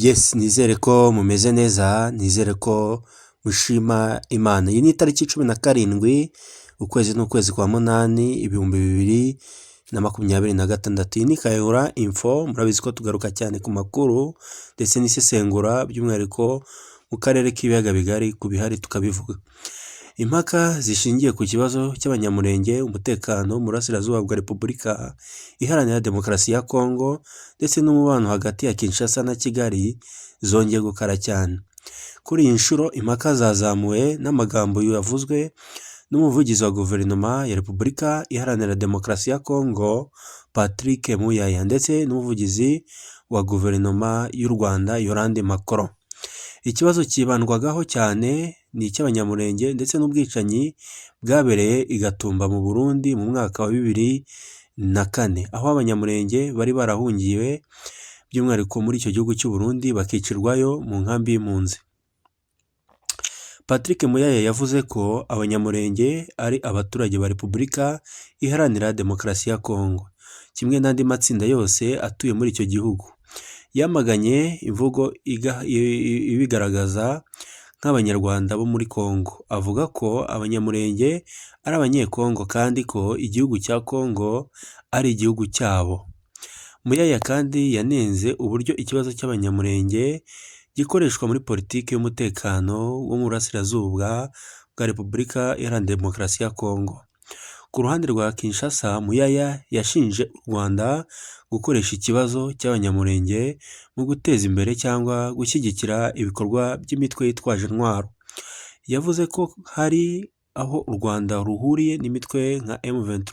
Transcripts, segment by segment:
Yes, nizere ko mumeze neza, nizere ko mushima Imana. Iyi ni itariki 17 ukwezi n'ukwezi kwa munani 2026. Iyi ni Kayihura Info, murabizi ko tugaruka cyane ku makuru ndetse n'isesengura by'umwihariko mu karere k'ibiyaga bigari ku bihari tukabivuga. Impaka zishingiye ku kibazo cy'abanyamurenge, umutekano mu burasirazuba bwa Repubulika Iharanira Demokarasi ya Kongo ndetse n'umubano hagati ya Kinshasa na Kigali zongeye gukara cyane. Kuri iyi nshuro impaka zazamuwe n'amagambo yavuzwe n'umuvugizi wa guverinoma ya Repubulika Iharanira Demokarasi ya Kongo Patrick Muyaya ndetse n'umuvugizi wa guverinoma y'u Rwanda Yolande Macron. Ikibazo kibandwagaho cyane ni icy'abanyamurenge ndetse n'ubwicanyi bwabereye i Gatumba mu Burundi mu mwaka wa 2004, aho abanyamurenge bari barahungiwe by'umwihariko muri icyo gihugu cy'u Burundi bakicirwayo mu nkambi y'impunzi. Patrick Muyaya yavuze ko abanyamurenge ari abaturage ba Repubulika Iharanira Demokarasi ya Kongo kimwe n'andi matsinda yose atuye muri icyo gihugu. Yamaganye imvugo ibigaragaza nk'abanyarwanda bo muri Kongo. Avuga ko abanyamurenge ari abanyekongo kandi ko igihugu cya Kongo ari igihugu cyabo. Muyaya kandi yanenze uburyo ikibazo cy'abanyamurenge gikoreshwa muri politiki y'umutekano wo mu burasirazuba bwa Repubulika Iharanira Demokarasi ya Kongo. Ku ruhande rwa Kinshasa, Muyaya yashinje u Rwanda gukoresha ikibazo cy'abanyamurenge mu guteza imbere cyangwa gushyigikira ibikorwa by'imitwe yitwaje intwaro. Yavuze ko hari aho u Rwanda ruhuriye n'imitwe nka M23,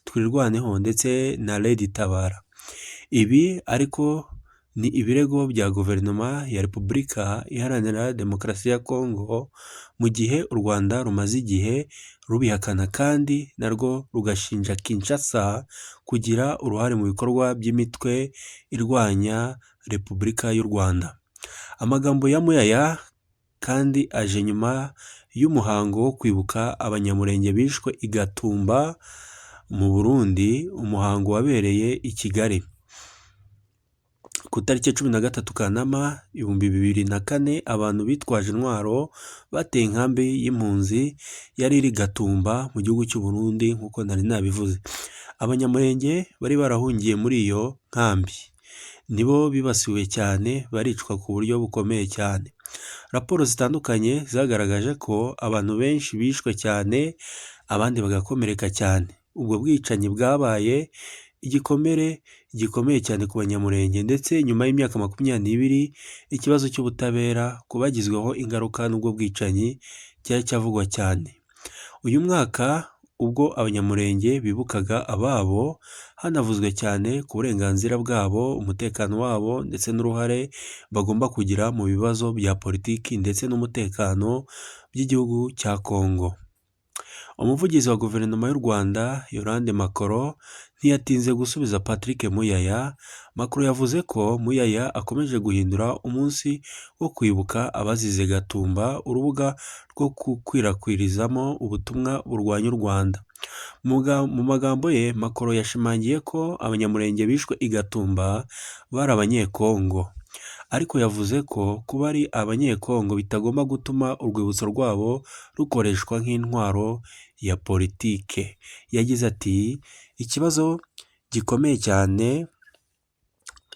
Twirwaneho ndetse na Red Tabara. Ibi ariko ni ibirego bya guverinoma ya Repubulika Iharanira Demokarasi ya Kongo, mu gihe u Rwanda rumaze igihe rubihakana kandi narwo rugashinja Kinshasa kugira uruhare mu bikorwa by'imitwe irwanya Repubulika y'u Rwanda. Amagambo ya Muyaya kandi aje nyuma y'umuhango wo kwibuka abanyamurenge bishwe i Gatumba mu Burundi, umuhango wabereye i Kigali ku itariki 13 Kanama 2004. Abantu bitwaje intwaro bateye inkambi y'impunzi yari iri Gatumba mu gihugu cy'u Burundi nk'uko nari nabivuze. Abanyamurenge bari barahungiye muri iyo nkambi nibo bibasiwe cyane, baricwa ku buryo bukomeye cyane. Raporo zitandukanye zagaragaje ko abantu benshi bishwe cyane, abandi bagakomereka cyane. Ubwo bwicanyi bwabaye igikomere gikomeye cyane ku banyamurenge ndetse nyuma y'imyaka 22 ikibazo cy'ubutabera kubagizweho ingaruka n'ubwo bwicanyi cyari cyavugwa cyane. Uyu mwaka ubwo abanyamurenge bibukaga ababo, hanavuzwe cyane ku burenganzira bwabo, umutekano wabo ndetse n'uruhare bagomba kugira mu bibazo bya politiki ndetse n'umutekano by'igihugu cya Kongo. Umuvugizi wa guverinoma y'u Rwanda Yolande Macron ntiyatinze gusubiza Patrick Muyaya. Macron yavuze ko Muyaya akomeje guhindura umunsi wo kwibuka abazize Gatumba urubuga rwo gukwirakwirizamo ubutumwa burwanya u Rwanda. Mu magambo ye, Macron yashimangiye ko abanyamurenge bishwe i Gatumba bari abanyekongo, ariko yavuze ko kuba ari abanyekongo bitagomba gutuma urwibutso rwabo rukoreshwa nk'intwaro ya politike. Yagize ati ikibazo gikomeye cyane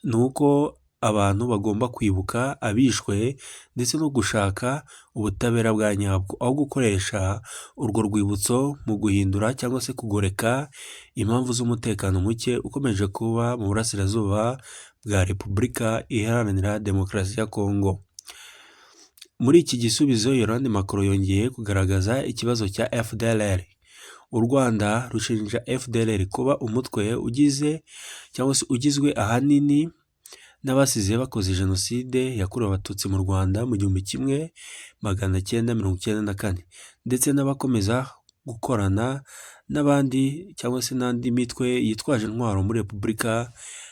ni uko abantu bagomba kwibuka abishwe ndetse no gushaka ubutabera bwa nyabwo, aho gukoresha urwo rwibutso mu guhindura cyangwa se kugoreka impamvu z'umutekano muke ukomeje kuba mu burasirazuba bwa Repubulika Iharanira Demokarasi ya Kongo. Muri iki gisubizo, Yolande Macron yongeye kugaragaza ikibazo cya FDLR. U Rwanda rushinja FDLR kuba umutwe ugizwe ahanini n'abasize bakoze Jenoside yakorewe Abatutsi mu Rwanda mu 1994 ndetse n'abakomeza gukorana n'abandi cyangwa se n'andi mitwe yitwaje intwaro muri Repubulika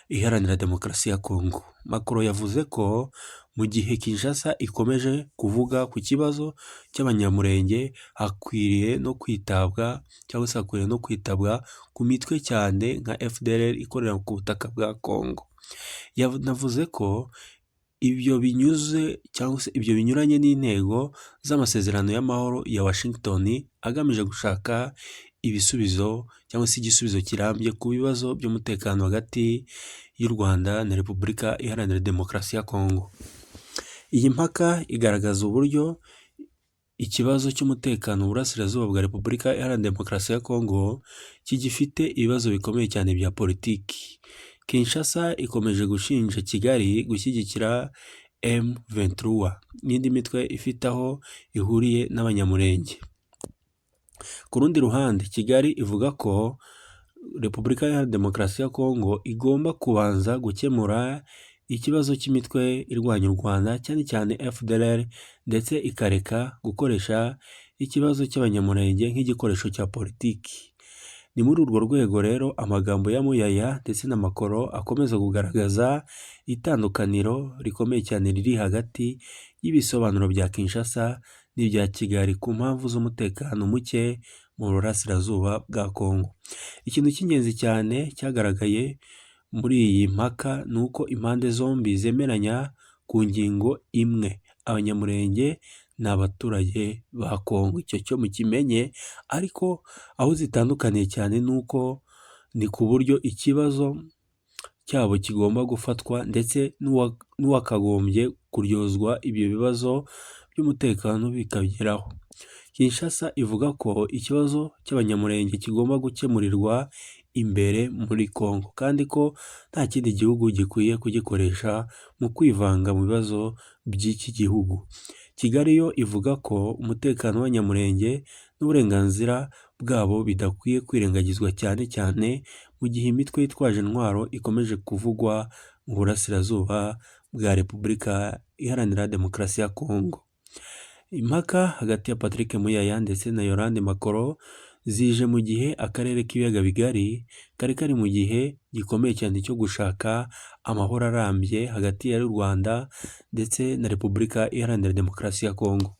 Iharanira Demokarasi ya Kongo. Macron yavuze ko mu gihe Kinshasa ikomeje kuvuga ku kibazo cy'abanyamurenge, hakwiriye no kwitabwa ku mitwe cyane nka FDLR ikorera ku butaka bwa Kongo. Yanavuze ko ibyo binyuze cyangwa se ibyo binyuranye n'intego z'amasezerano y'amahoro ya Washington agamije gushaka ibisubizo cyangwa se igisubizo kirambye ku bibazo by'umutekano hagati y'u Rwanda na Repubulika Iharanira Demokarasi ya Kongo. Iyi mpaka igaragaza uburyo ikibazo cy'umutekano mu burasirazuba bwa Repubulika Iharanira Demokarasi ya Kongo kigifite ibibazo bikomeye cyane bya politiki. Kinshasa ikomeje gushinja Kigali gushyigikira M23 n'indi mitwe ifite aho ihuriye n'abanyamurenge. Ku rundi ruhande, Kigali ivuga ko Repubulika Iharanira Demokarasi ya Kongo igomba kubanza gukemura ikibazo cy'imitwe irwanya u Rwanda cyane cyane FDLR ndetse ikareka gukoresha ikibazo cy'abanyamurenge nk'igikoresho cya politiki. Ni muri urwo rwego rero amagambo ya Muyaya ndetse na Makoro akomeza kugaragaza itandukaniro rikomeye cyane riri hagati y'ibisobanuro bya Kinshasa n'ibya Kigali ku mpamvu z'umutekano muke mu burasirazuba bwa Kongo. Ikintu cy'ingenzi cyane cyagaragaye muri iyi mpaka ni uko impande zombi zemeranya ku ngingo imwe: abanyamurenge ni abaturage ba Kongo. Icyo cyo mukimenye, ariko aho zitandukaniye cyane ni ku buryo ikibazo cyabo kigomba gufatwa ndetse n'uwakagombye kuryozwa ibyo bibazo by'umutekano bikageraho. Kinshasa ivuga ko ikibazo cy'abanyamurenge kigomba gukemurirwa imbere muri Kongo kandi ko nta kindi gihugu gikwiye kugikoresha mu kwivanga mu bibazo by'iki gihugu. Kigali yo ivuga ko umutekano w'abanyamurenge n'uburenganzira bwabo bidakwiye kwirengagizwa cyane cyane mu gihe imitwe yitwaje intwaro ikomeje kuvugwa mu burasirazuba bwa Repubulika Iharanira Demokarasi ya Kongo. Impaka hagati ya Patrick Muyaya ndetse na Yolande Makoro zije mu gihe akarere k'ibiyaga bigari kari mu gihe gikomeye cyane cyo gushaka amahoro arambye hagati y'u Rwanda ndetse na Repubulika Iharanira Demokarasi ya Kongo.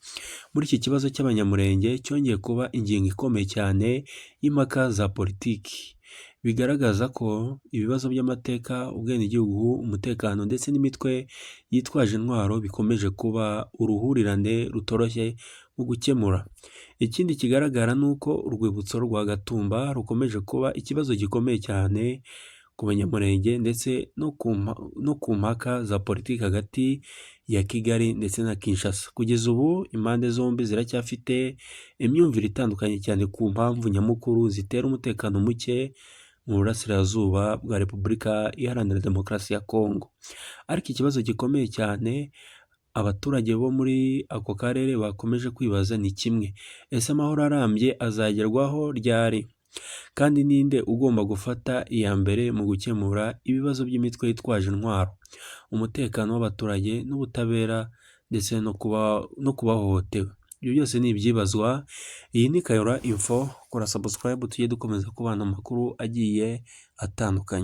Muri iki kibazo cy'abanyamurenge cyongeye kuba ingingo ikomeye cyane y'impaka za politiki, bigaragaza ko ibibazo by'amateka, ubwenegihugu, umutekano ndetse n'imitwe yitwaje intwaro bikomeje kuba uruhurirane rutoroshye mu gukemura. Ikindi kigaragara ni uko urwibutso rwa Gatumba rukomeje kuba ikibazo gikomeye cyane ku banyamurenge ndetse no ku mpaka za politiki hagati ya Kigali ndetse na Kinshasa. Kugeza ubu impande zombi ziracyafite imyumvire itandukanye cyane ku mpamvu nyamukuru zitera umutekano muke mu burasirazuba bwa Repubulika Iharanira Demokarasi ya Kongo. Ariko ikibazo gikomeye cyane abaturage bo muri ako karere bakomeje kwibaza ni kimwe: ese amahoro arambye azagerwaho ryari? Kandi ninde ugomba gufata iya mbere mu gukemura ibibazo by'imitwe yitwaje intwaro, umutekano w'abaturage n'ubutabera ndetse no kubahohotewe? Ibyo byose ni ibyibazwa. Iyi ni Kayihura Info, kora subscribe tujye dukomeza kubana amakuru agiye atandukanye.